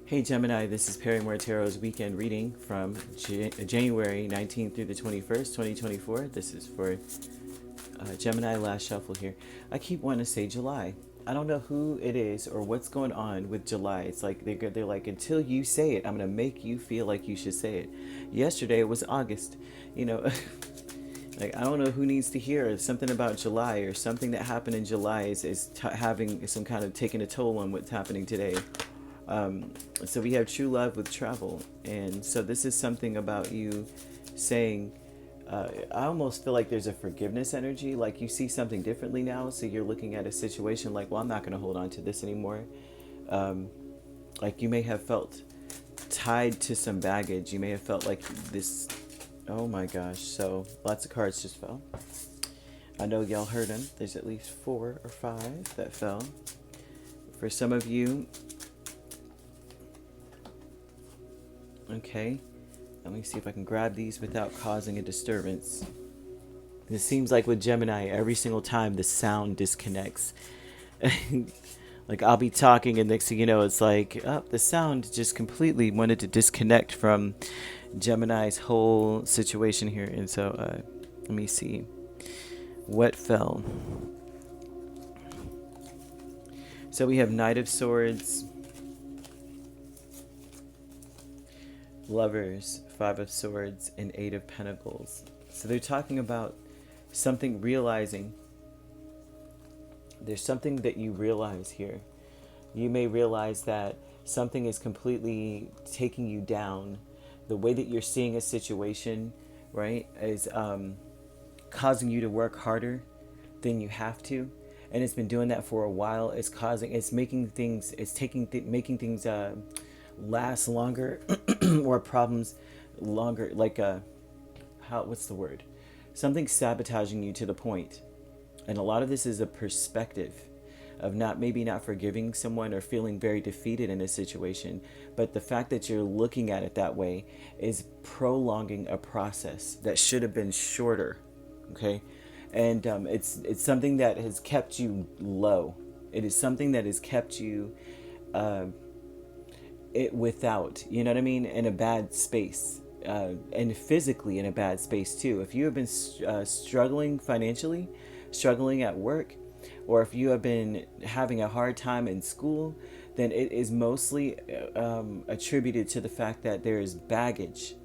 Hey Gemini, this is Perrymore Tarot's weekend reading from January 19th through the 21st, 2024. This is for Gemini last shuffle here. I keep wanting to say July. I don't know who it is or what's going on with July. It's like they're like, until you say it, I'm going to make you feel like you should say it. Yesterday it was August. You know, like I don't know who needs to hear something about July or something that happened in July is having some kind of taking a toll on what's happening today. So we have true love with travel, and so this is something about you saying, I almost feel like there's a forgiveness energy, like you see something differently now, so you're looking at a situation like, well, I'm not going to hold on to this anymore. Like you may have felt tied to some baggage, you may have felt like this. Oh my gosh, so lots of cards just fell. I know y'all heard them. There's at least 4 or 5 that fell. For some of you, okay, let me see if I can grab these without causing a disturbance. It seems like with Gemini, every single time the sound disconnects. Like I'll be talking and next thing you know, it's like, oh, the sound just completely wanted to disconnect from Gemini's whole situation here. And so let me see what fell. So we have Knight of Swords, Lovers, 5 of Swords, and 8 of Pentacles. So they're talking about something, realizing there's something that you realize here. You may realize that something is completely taking you down. The way that you're seeing a situation, right, is causing you to work harder than you have to. And it's been doing that for a while. It's making things, making things last longer or problems longer, like what's the word, something sabotaging you to the point. And a lot of this is a perspective of maybe not forgiving someone or feeling very defeated in a situation, but the fact that you're looking at it that way is prolonging a process that should have been shorter. Okay, and it's something that has kept you low. It is something that has kept you without, you know what I mean, in a bad space, and physically in a bad space too. If you have been struggling financially, struggling at work, or if you have been having a hard time in school, then it is mostly attributed to the fact that there is baggage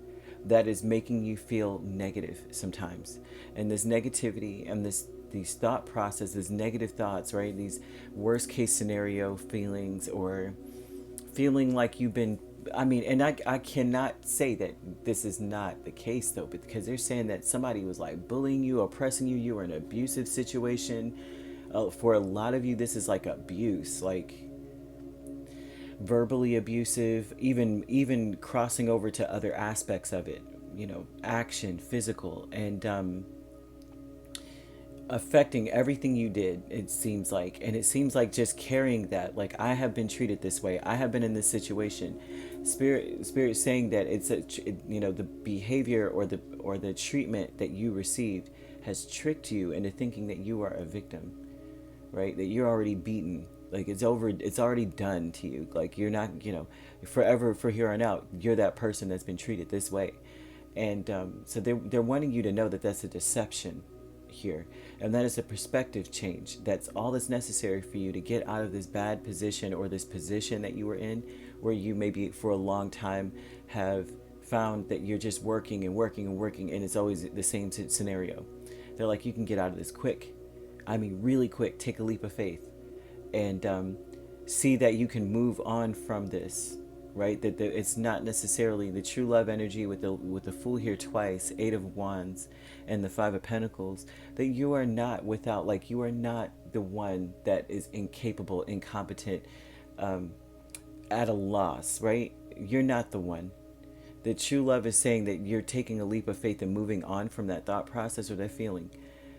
that is making you feel negative sometimes. And this negativity and these thought processes, negative thoughts, right? These worst case scenario feelings, or feeling like you've been, I mean, and I cannot say that this is not the case though, because they're saying that somebody was like bullying you, oppressing you, you were in an abusive situation. For a lot of you, this is like abuse, like verbally abusive, even crossing over to other aspects of it, you know, action, physical, and affecting everything you did, it seems like. And it seems like just carrying that, like, I have been treated this way, I have been in this situation. Spirit saying that it's you know, the behavior or the treatment that you received has tricked you into thinking that you are a victim, right? That you're already beaten, like it's over, it's already done to you, like you're not, you know, forever, for here on out, you're that person that's been treated this way. And so they're wanting you to know that that's a deception here, and that is a perspective change. That's all that's necessary for you to get out of this bad position, or this position that you were in, where you maybe for a long time have found that you're just working and working and working, and it's always the same scenario. They're like, you can get out of this quick, I mean really quick. Take a leap of faith and see that you can move on from this, right? That it's not necessarily the true love energy with the Fool here twice, 8 of Wands, and the 5 of Pentacles. That you are not without, like you are not the one that is incapable, incompetent, at a loss, right? You're not the one. The true love is saying that you're taking a leap of faith and moving on from that thought process or that feeling.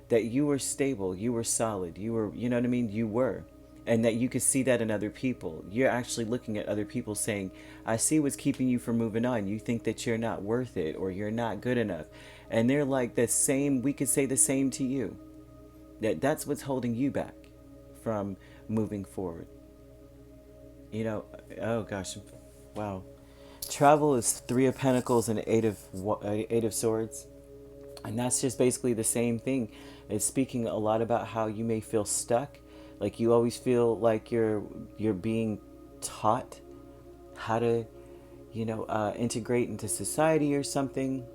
That you were stable, you were solid, you were, you know what I mean? You were. And that you could see that in other people. You're actually looking at other people saying, I see what's keeping you from moving on. You think that you're not worth it, or you're not good enough. And they're like, the same, we could say the same to you. That's what's holding you back from moving forward. You know, oh gosh, Wow. Travel is Three of Pentacles and Eight of Swords. And that's just basically the same thing. It's speaking a lot about how you may feel stuck. Like you always feel like you're being taught how to, integrate into society or something.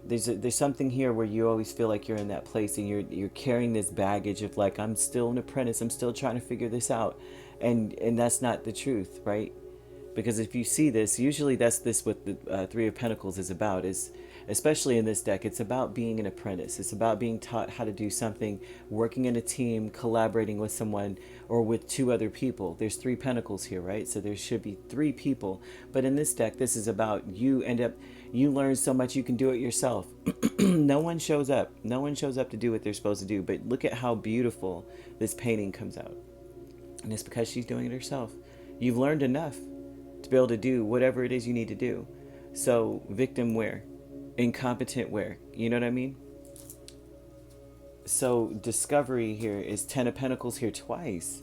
There's something here where you always feel like you're in that place and you're carrying this baggage of like, I'm still an apprentice, I'm still trying to figure this out, and that's not the truth, right? Because if you see this, usually that's this what the Three of Pentacles is about, is especially in this deck, it's about being an apprentice. It's about being taught how to do something, working in a team, collaborating with someone or with two other people. There's three pentacles here, right? So there should be three people. But in this deck, this is about you learn so much you can do it yourself. No one shows up. No one shows up to do what they're supposed to do. But look at how beautiful this painting comes out. And it's because she's doing it herself. You've learned enough to be able to do whatever it is you need to do. So victim where? Incompetent where? You know what I mean? So discovery here is Ten of Pentacles here twice.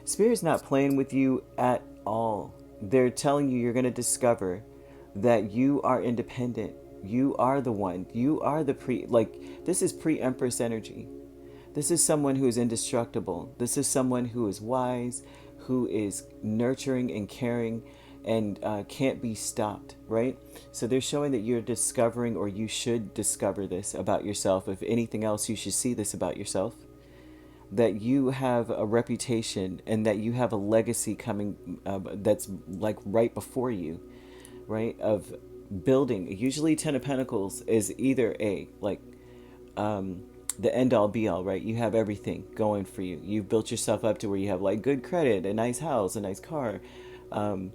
Spirit's not playing with you at all. They're telling you you're going to discover that you are independent. You are the one. You are the this is pre-Empress energy. This is someone who is indestructible. This is someone who is wise, who is nurturing and caring, and can't be stopped, right? So they're showing that you're discovering, or you should discover this about yourself. If anything else, you should see this about yourself. That you have a reputation and that you have a legacy coming that's like right before you, right? Of building. Usually Ten of Pentacles is either the end all be all, right? You have everything going for you. You've built yourself up to where you have like good credit, a nice house, a nice car, all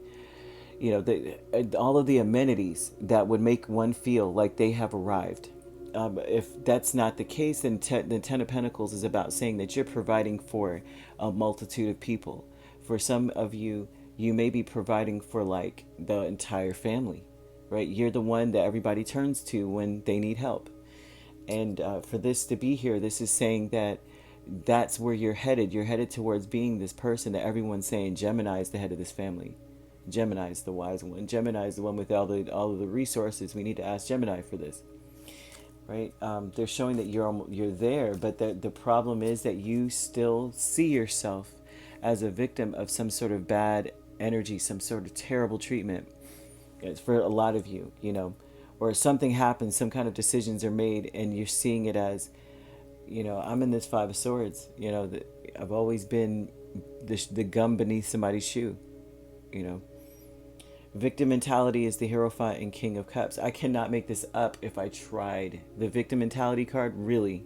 of the amenities that would make one feel like they have arrived. If that's not the case, then the Ten of Pentacles is about saying that you're providing for a multitude of people. For some of you, you may be providing for like the entire family, right? You're the one that everybody turns to when they need help. And for this to be here, this is saying that that's where you're headed. You're headed towards being this person that everyone's saying Gemini is the head of this family. Gemini is the wise one. Gemini is the one with all of the resources. We need to ask Gemini for this, right? They're showing that you're there, but the problem is that you still see yourself as a victim of some sort of bad energy, some sort of terrible treatment. It's for a lot of you, or something happens, some kind of decisions are made, and you're seeing it as, I'm in this Five of Swords. I've always been the gum beneath somebody's shoe. Victim mentality is the Hierophant and King of Cups. I cannot make this up if I tried. The victim mentality card, really.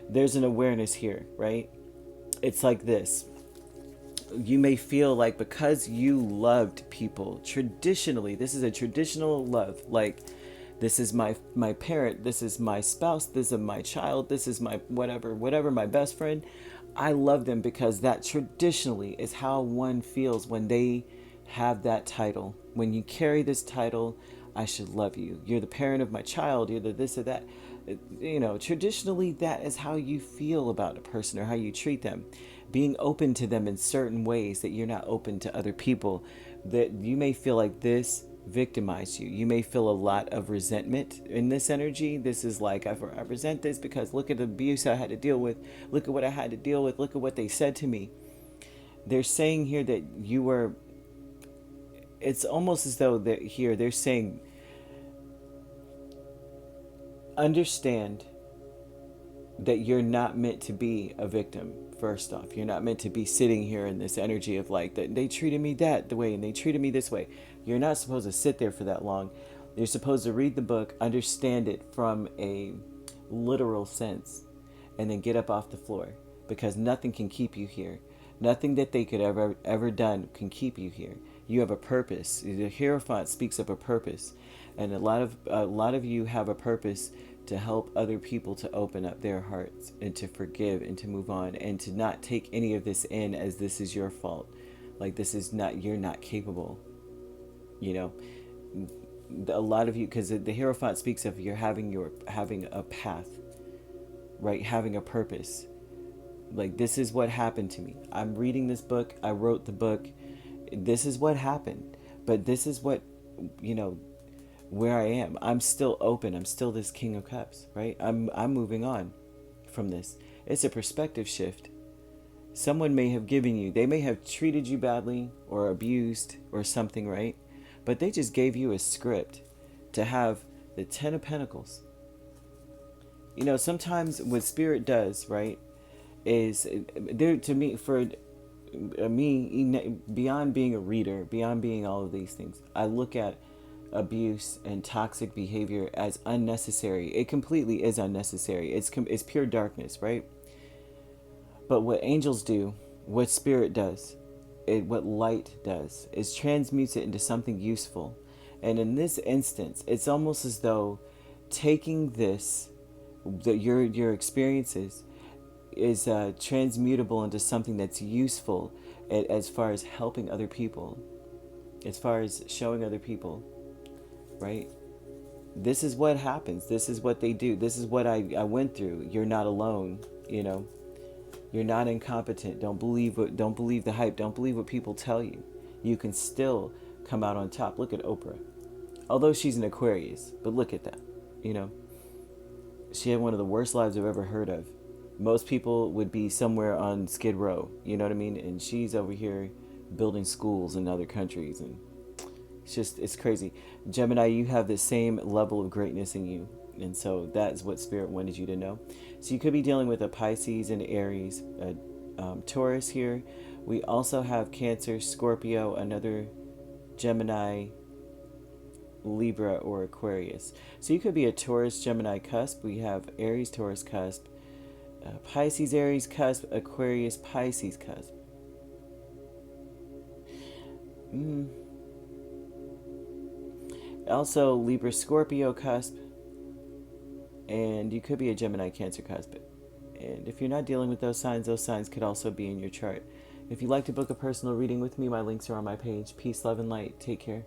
There's an awareness here, right? It's like this. You may feel like because you loved people traditionally, this is a traditional love, like this is my parent, this is my spouse, this is my child, this is my whatever, my best friend. I love them because that traditionally is how one feels when they have that title. When you carry this title, I should love you. You're the parent of my child, you're the this or that. Traditionally that is how you feel about a person or how you treat them. Being open to them in certain ways that you're not open to other people. That you may feel like this victimized you. You may feel a lot of resentment in this energy. This is like, I resent this because look at the abuse I had to deal with. Look at what I had to deal with. Look at what they said to me. They're saying here that you were, it's almost as though they're saying, understand that you're not meant to be a victim. First off, you're not meant to be sitting here in this energy of like that they treated me that the way and they treated me this way. You're not supposed to sit there for that long. You're supposed to read the book, understand it from a literal sense, and then get up off the floor, because nothing can keep you here. Nothing that they could ever done can keep you here. You have a purpose. The Hierophant speaks of a purpose, and a lot of you have a purpose to help other people to open up their hearts and to forgive and to move on and to not take any of this in as this is your fault. Like this is not, you're not capable. A lot of you, because the Hierophant speaks of having a path, right? Having a purpose. Like this is what happened to me. I'm reading this book. I wrote the book. this is what happened, but this is what, you know, where I am. I'm still open. I'm still this King of Cups, right? I'm moving on from this. It's a perspective shift. Someone may have given you, they may have treated you badly or abused or something, right? But they just gave you a script to have the Ten of Pentacles. You know, sometimes what Spirit does, right, is there to me, for me, beyond being a reader, beyond being all of these things, I look at abuse and toxic behavior as unnecessary. It completely is unnecessary. It's pure darkness, right? But what angels do, what Spirit does, what light does, is transmutes it into something useful. And in this instance, it's almost as though taking this, your experiences, is transmutable into something that's useful as far as helping other people, as far as showing other people, right? This is what happens. This is what they do. This is what I went through. You're not alone, you know. You're not incompetent. Don't believe the hype. Don't believe what people tell you. You can still come out on top. Look at Oprah. Although she's an Aquarius, but look at that. You know, she had one of the worst lives I've ever heard of. Most people would be somewhere on Skid Row, you know what I mean? And she's over here building schools in other countries, and it's crazy. Gemini, you have the same level of greatness in you. And so that's what Spirit wanted you to know. So you could be dealing with a Pisces and Aries, Taurus here. We also have Cancer, Scorpio, another Gemini, Libra, or Aquarius. So you could be a Taurus, Gemini cusp. We have Aries, Taurus cusp, Pisces, Aries cusp, Aquarius, Pisces cusp. Also Libra, Scorpio cusp. And you could be a Gemini, Cancer cusp. And if you're not dealing with those signs could also be in your chart. If you'd like to book a personal reading with me, my links are on my page. Peace, love, and light. Take care.